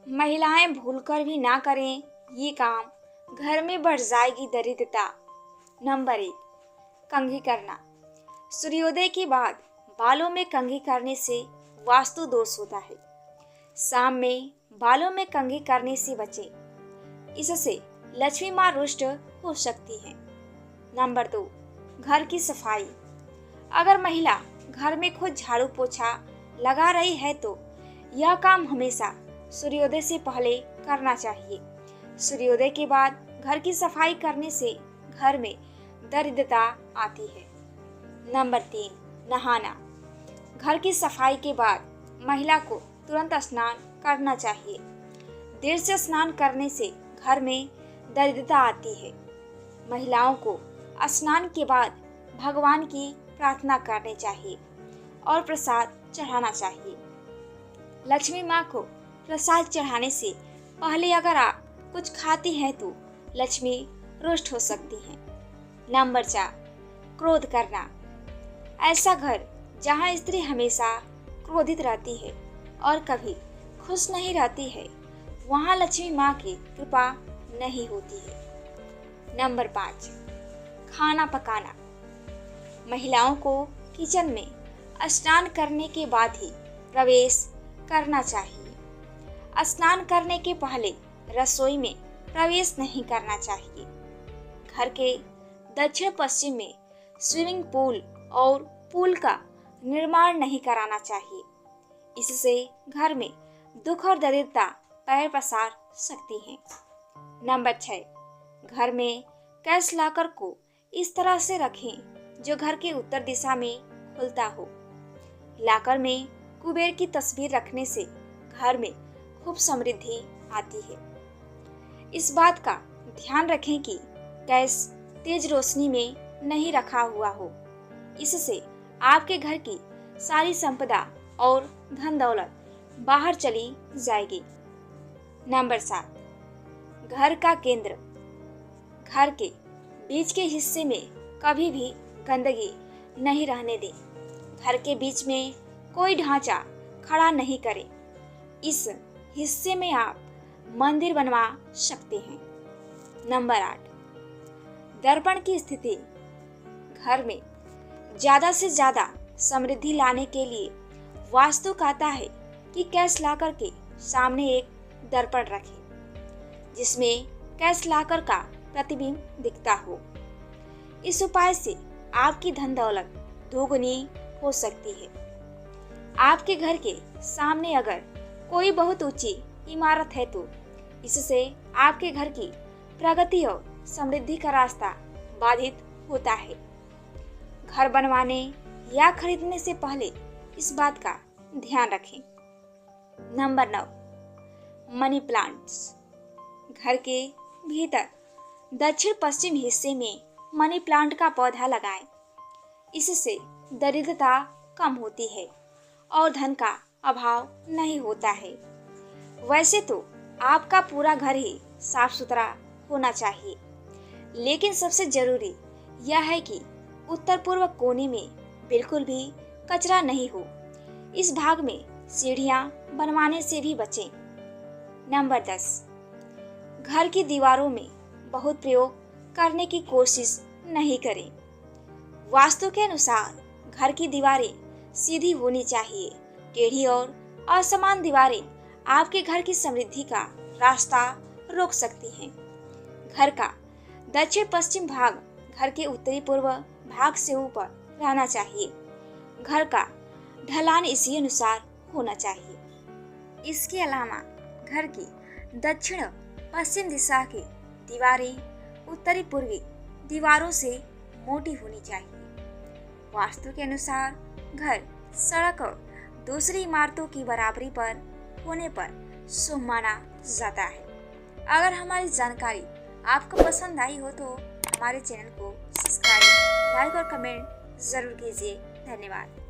महिलाएं भूलकर भी ना करें ये काम, घर में बढ़ जाएगी दरिद्रता। नंबर 1, कंघी करना। सूर्योदय के बाद बालों में कंघी करने से वास्तु दोष होता है। शाम में बालों में कंघी करने से बचें, इससे लक्ष्मी माँ रुष्ट हो सकती हैं। नंबर 2, घर की सफाई। अगर महिला घर में खुद झाड़ू पोछा लगा रही है तो यह काम हमेशा सूर्योदय से पहले करना चाहिए। सूर्योदय के बाद घर की सफाई करने से घर में दरिद्रता आती है। नंबर 3, नहाना। घर की सफाई के बाद महिला को तुरंत स्नान करना चाहिए। देर से स्नान करने से घर में दरिद्रता आती है। महिलाओं को स्नान के बाद भगवान की प्रार्थना करनी चाहिए और प्रसाद चढ़ाना चाहिए। लक्ष्मी माँ को प्रसाद चढ़ाने से पहले अगर आप कुछ खाती हैं तो लक्ष्मी रुष्ट हो सकती हैं। नंबर 4, क्रोध करना। ऐसा घर जहाँ स्त्री हमेशा क्रोधित रहती है और कभी खुश नहीं रहती है, वहाँ लक्ष्मी माँ की कृपा नहीं होती है। नंबर 5, खाना पकाना। महिलाओं को किचन में स्नान करने के बाद ही प्रवेश करना चाहिए। स्नान करने के पहले रसोई में प्रवेश नहीं करना चाहिए। घर के दक्षिण पश्चिम में स्विमिंग पूल और पूल का निर्माण नहीं कराना चाहिए। इससे घर में दुख और दरिद्रता पैर पसार सकती हैं। नंबर 6, घर में कैश लॉकर को इस तरह से रखें जो घर के उत्तर दिशा में खुलता हो। लॉकर में कुबेर की तस्वीर रखने से घर में खूब समृद्धि आती है। इस बात का ध्यान रखें कि कैश तेज रोशनी में नहीं रखा हुआ हो, इससे आपके घर की सारी संपदा और धन दौलत बाहर चली जाएगी। नंबर 7, घर का केंद्र। घर के बीच के हिस्से में कभी भी गंदगी नहीं रहने दें। घर के बीच में कोई ढांचा खड़ा नहीं करें। इस हिस्से में आप मंदिर बनवा सकते हैं। नंबर 8, दर्पण की स्थिति। घर में ज्यादा से ज्यादा समृद्धि लाने के लिए वास्तु कहता है कि कैश लॉकर के सामने एक दर्पण रखें जिसमें कैश लॉकर का प्रतिबिंब दिखता हो। इस उपाय से आपकी धन दौलत दोगुनी हो सकती है। आपके घर के सामने अगर कोई बहुत ऊंची इमारत है तो इससे आपके घर की प्रगति और समृद्धि का रास्ता बाधित होता है। घर बनवाने या खरीदने से पहले इस बात का ध्यान रखें। Number 9, money plants. घर के भीतर दक्षिण पश्चिम हिस्से में मनी प्लांट का पौधा लगाएं। इससे दरिद्रता कम होती है और धन का अभाव नहीं होता है। वैसे तो आपका पूरा घर ही साफ सुथरा होना चाहिए, लेकिन सबसे जरूरी यह है कि उत्तर पूर्व कोने में बिल्कुल भी कचरा नहीं हो। इस भाग में सीढ़ियां बनवाने से भी बचें। नंबर 10, घर की दीवारों में बहुत प्रयोग करने की कोशिश नहीं करें। वास्तु के अनुसार घर की दीवारें सीधी होनी चाहिए। टेढ़ी और असमान दीवारें आपके घर की समृद्धि का रास्ता रोक सकती हैं। घर का दक्षिण पश्चिम भाग घर के उत्तरी पूर्व भाग से ऊपर रहना चाहिए। घर का ढलान इसी अनुसार होना चाहिए। इसके अलावा घर की दक्षिण पश्चिम दिशा की दीवारें उत्तरी पूर्वी दीवारों से मोटी होनी चाहिए। वास्तु के अनुसार घर सड़क और दूसरी इमारतों की बराबरी पर होने पर शुभ माना जाता है। अगर हमारी जानकारी आपको पसंद आई हो तो हमारे चैनल को सब्सक्राइब, लाइक और कमेंट जरूर कीजिए। धन्यवाद।